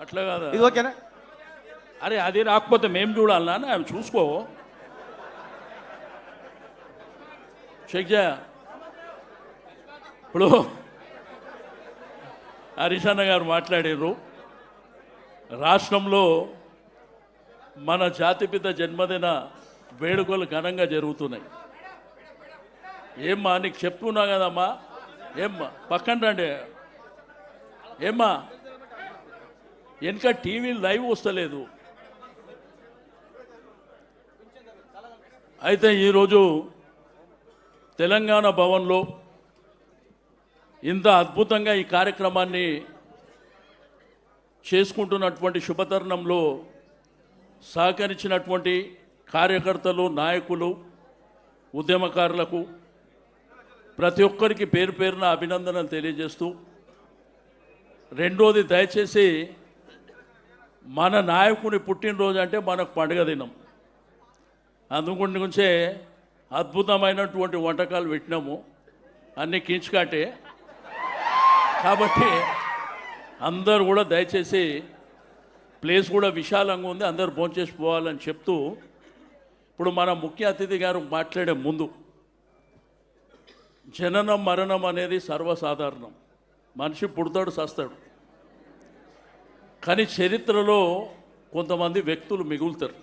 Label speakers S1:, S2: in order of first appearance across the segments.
S1: అట్లా కాదా?
S2: ఇది ఓకేనా?
S1: అరే అది రాకపోతే మేము చూడాలన్నా ఆమె చూసుకో చెక్ చేయ. ఇప్పుడు హరీష్ అన్న గారు మాట్లాడారు, రాష్ట్రంలో మన జాతిపిత జన్మదిన వేడుకలు ఘనంగా జరుగుతున్నాయి. ఏమ్మా నీకు చెప్తున్నా కదమ్మా, ఏమ్మా పక్కన రండి, ఏమ్మా వెనక టీవీ లైవ్ వస్తలేదు. అయితే ఈరోజు తెలంగాణ భవన్లో ఇంత అద్భుతంగా ఈ కార్యక్రమాన్ని చేసుకుంటున్నటువంటి శుభతరుణంలో సహకరించినటువంటి కార్యకర్తలు, నాయకులు, ఉద్యమకారులకు ప్రతి ఒక్కరికి పేరు పేరున అభినందనలు తెలియజేస్తూ, రెండోది దయచేసి మన నాయకుని పుట్టినరోజు అంటే మనకు పండుగ దినం. అందుగురించే అద్భుతమైనటువంటి వంటకాలు పెట్టినాము, అన్నీ కించుకాటే. కాబట్టి అందరూ కూడా దయచేసి ప్లేస్ కూడా విశాలంగా ఉంది, అందరూ భోంచేసి పోవాలని చెప్తూ, ఇప్పుడు మన ముఖ్య అతిథి గారు మాట్లాడే ముందు జననం మరణం అనేది సర్వసాధారణం. మనిషి పుడతాడు, చస్తాడు. కానీ చరిత్రలో కొంతమంది వ్యక్తులు మిగులుతారు.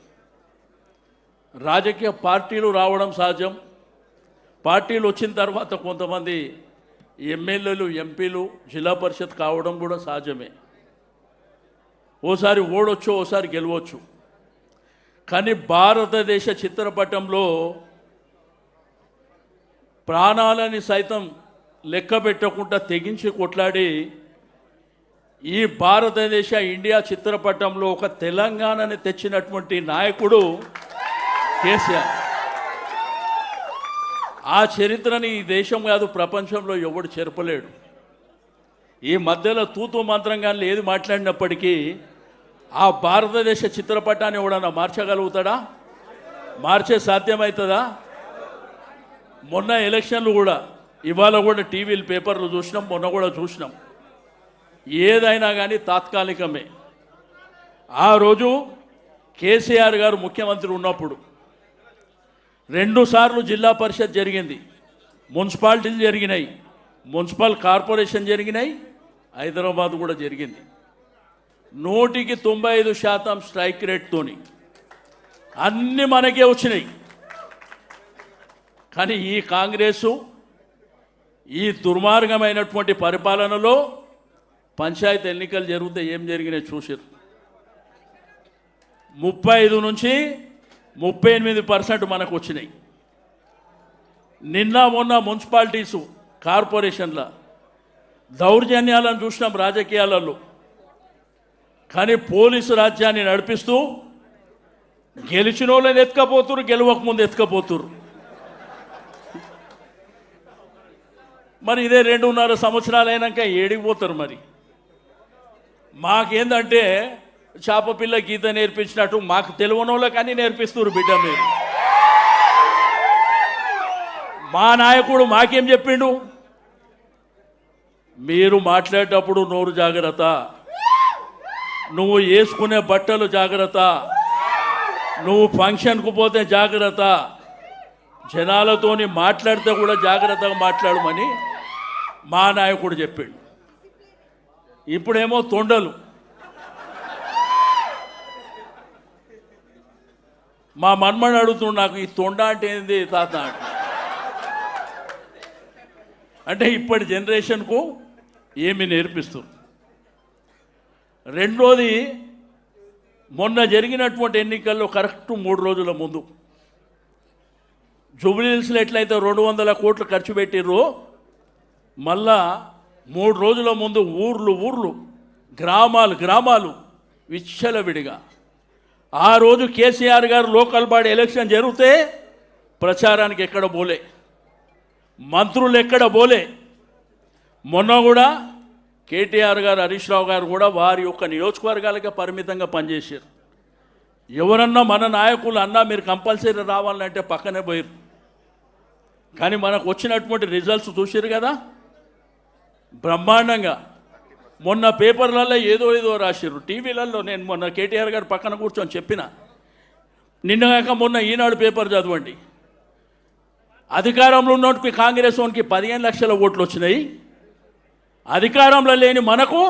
S1: రాజకీయ పార్టీలు రావడం సహజం. పార్టీలు వచ్చిన తర్వాత కొంతమంది ఎమ్మెల్యేలు, ఎంపీలు, జిల్లా పరిషత్ కావడం కూడా సహజమే. ఓసారి ఓడొచ్చు, ఓసారి గెలవచ్చు. కానీ భారతదేశ చిత్రపటంలో ప్రాణాలని సైతం లెక్క పెట్టకుండా తెగించి కొట్లాడి ఈ భారతదేశ ఇండియా చిత్రపటంలో ఒక తెలంగాణని తెచ్చినటువంటి నాయకుడు కేసీఆర్. ఆ చరిత్రని ఈ దేశం కాదు ప్రపంచంలో ఎవడు చెరపలేడు. ఈ మధ్యలో తూతూ మంత్రంగానే ఏది మాట్లాడినప్పటికీ ఆ భారతదేశ చిత్రపటాన్ని ఎవడన్నా మార్చగలుగుతాడా? మార్చే సాధ్యమవుతుందా? మొన్న ఎలక్షన్లు కూడా, ఇవాళ కూడా టీవీలు, పేపర్లు చూసినాం, మొన్న కూడా చూసినాం. ఏదైనా కానీ తాత్కాలికమే. ఆ రోజు కేసీఆర్ గారు ముఖ్యమంత్రి ఉన్నప్పుడు 2 సార్లు జిల్లా పరిషత్ జరిగింది, మున్సిపాలిటీలు జరిగినాయి, మున్సిపల్ కార్పొరేషన్ జరిగినాయి, హైదరాబాద్ కూడా జరిగింది. 100% స్ట్రైక్ రేట్తోని అన్నీ మనకే వచ్చినాయి. కానీ ఈ కాంగ్రెసు ఈ దుర్మార్గమైనటువంటి పరిపాలనలో పంచాయతీ ఎన్నికలు జరిగితే ఏం జరిగినాయి చూసారు. 35 నుంచి 38% మనకు వచ్చినాయి. నిన్న మొన్న మున్సిపాలిటీసు, కార్పొరేషన్ల దౌర్జన్యాలను చూసినాం రాజకీయాలలో. కానీ పోలీసు రాజ్యాన్ని నడిపిస్తూ గెలిచిన వాళ్ళని ఎత్తుకపోతురు, గెలవకముందు ఎత్తుకపోతురు. మరి ఇదే 2.5 సంవత్సరాలు అయినాక ఏడిపోతారు. మరి మాకేందంటే చేప పిల్ల గీత నేర్పించినట్టు మాకు తెలియనోళ్ళ కానీ నేర్పిస్తున్నారు. బిడ్డ మీరు, మా నాయకుడు మాకేం చెప్పిండు? మీరు మాట్లాడేటప్పుడు నోరు జాగ్రత్త, నువ్వు వేసుకునే బట్టలు జాగ్రత్త, నువ్వు ఫంక్షన్కు పోతే జాగ్రత్త, జనాలతోని మాట్లాడితే కూడా జాగ్రత్తగా మాట్లాడమని మా నాయకుడు చెప్పిండు. ఇప్పుడేమో తొండలు. మా మన్మని అడుగుతున్నాడు, నాకు ఈ తొండ అంటే ఏంది తాత అంటే ఇప్పటి జనరేషన్కు ఏమి నేర్పిస్తుంది. రెండోది, మొన్న జరిగినటువంటి ఎన్నికల్లో కరెక్ట్ 3 రోజుల ముందు జూబ్లీహిల్స్లో ఎట్లయితే 200 కోట్లు ఖర్చు పెట్టిర్రో, మళ్ళా 3 రోజుల ముందు ఊర్లు, గ్రామాలు విచ్చలవిడిగా. ఆ రోజు కేసీఆర్ గారు లోకల్ బాడీ ఎలక్షన్ జరిగితే ప్రచారానికి ఎక్కడ పోలే, మంత్రులు ఎక్కడ పోలే. మొన్న కూడా కేటీఆర్ గారు, హరీష్ రావు గారు కూడా వారి యొక్క నియోజకవర్గాలకే పరిమితంగా పనిచేశారు. ఎవరన్నా మన నాయకులు అన్నా మీరు కంపల్సరీ రావాలంటే పక్కనే పోయారు. కానీ మనకు వచ్చినటువంటి రిజల్ట్స్ చూసారు కదా, బ్రహ్మాండంగా మొన్న పేపర్లలో ఏదో రాసిర్రు, టీవీలలో నేను మొన్న కేటీఆర్ గారు పక్కన కూర్చొని చెప్పిన, నిన్నగాక మొన్న ఈనాడు పేపర్ చదవండి. అధికారంలో ఉన్నోటికి కాంగ్రెస్ వానికి 15 లక్షల ఓట్లు వచ్చినాయి, అధికారంలో లేని మనకు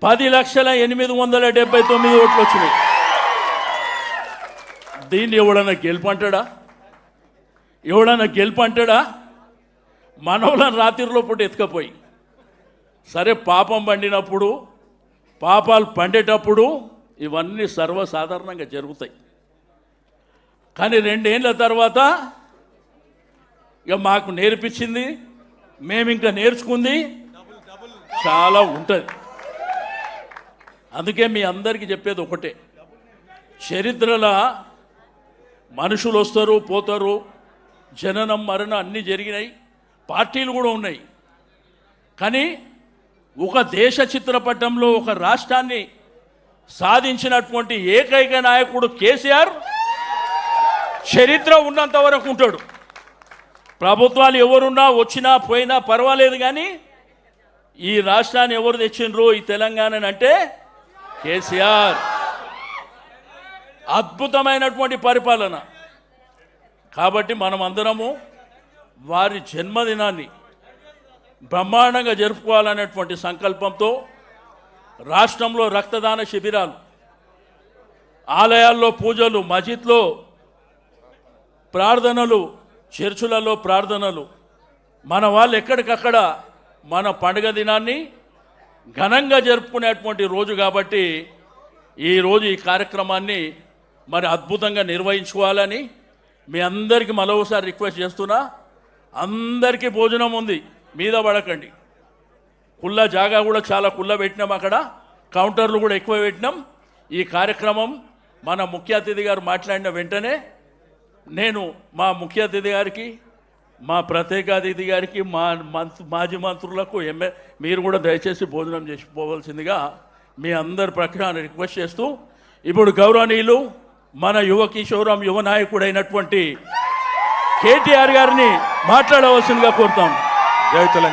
S1: 10,879 ఓట్లు వచ్చినాయి. దీన్ని ఎవడన్నా గెలుపంటాడా? మనవలను రాత్రిలో పూట ఎత్తుకపోయి, సరే పాపం పండినప్పుడు, పాపాలు పండేటప్పుడు ఇవన్నీ సర్వసాధారణంగా జరుగుతాయి. కానీ 2 ఏళ్ళ తర్వాత ఇక మాకు నేర్పించింది, మేము ఇంకా నేర్చుకుంది చాలా ఉంటుంది. అందుకే మీ అందరికీ చెప్పేది ఒకటే, చరిత్రలో మనుషులు వస్తారు పోతారు, జననం మరణం అన్నీ జరిగినాయి, పార్టీలు కూడా ఉన్నాయి. కానీ ఒక దేశ చిత్రపటంలో ఒక రాష్ట్రాన్ని సాధించినటువంటి ఏకైక నాయకుడు కేసీఆర్ చరిత్ర ఉన్నంత వరకు ఉంటాడు. ప్రభుత్వాలు ఎవరున్నా వచ్చినా పోయినా పర్వాలేదు, కానీ ఈ రాష్ట్రాన్ని ఎవరు తెచ్చిండ్రు ఈ తెలంగాణని అంటే కేసీఆర్. అద్భుతమైనటువంటి పరిపాలన. కాబట్టి మనం అందరము వారి జన్మదినాన్ని బ్రహ్మాండంగా జరుపుకోవాలనేటువంటి సంకల్పంతో రాష్ట్రంలో రక్తదాన శిబిరాలు, ఆలయాల్లో పూజలు, మసీద్లో ప్రార్థనలు, చర్చులలో ప్రార్థనలు, మన వాళ్ళు ఎక్కడికక్కడ మన పండుగ దినాన్ని ఘనంగా జరుపుకునేటువంటి రోజు. కాబట్టి ఈరోజు ఈ కార్యక్రమాన్ని మరి అద్భుతంగా నిర్వహించుకోవాలని మీ అందరికీ మరోసారి రిక్వెస్ట్ చేస్తున్నా. అందరికీ భోజనం ఉంది, మీద పడకండి. కుళ్ళ జాగా కూడా చాలా కుళ్ళ పెట్టినాం, అక్కడ కౌంటర్లు కూడా ఎక్కువ పెట్టినాం. ఈ కార్యక్రమం మన ముఖ్య అతిథి గారు మాట్లాడిన వెంటనే నేను మా ముఖ్య అతిథి గారికి, మా ప్రత్యేక అతిథి గారికి, మాజీ మంత్రులకు మీరు కూడా దయచేసి భోజనం చేసి పోవాల్సిందిగా మీ అందరి ప్రకారం రిక్వెస్ట్ చేస్తూ, ఇప్పుడు గౌరవనీయులు మన యువ కిషోరం యువ నాయకుడైనటువంటి కేటీఆర్ గారిని మాట్లాడవలసిందిగా కోరుతాం. జై తెలంగాణ.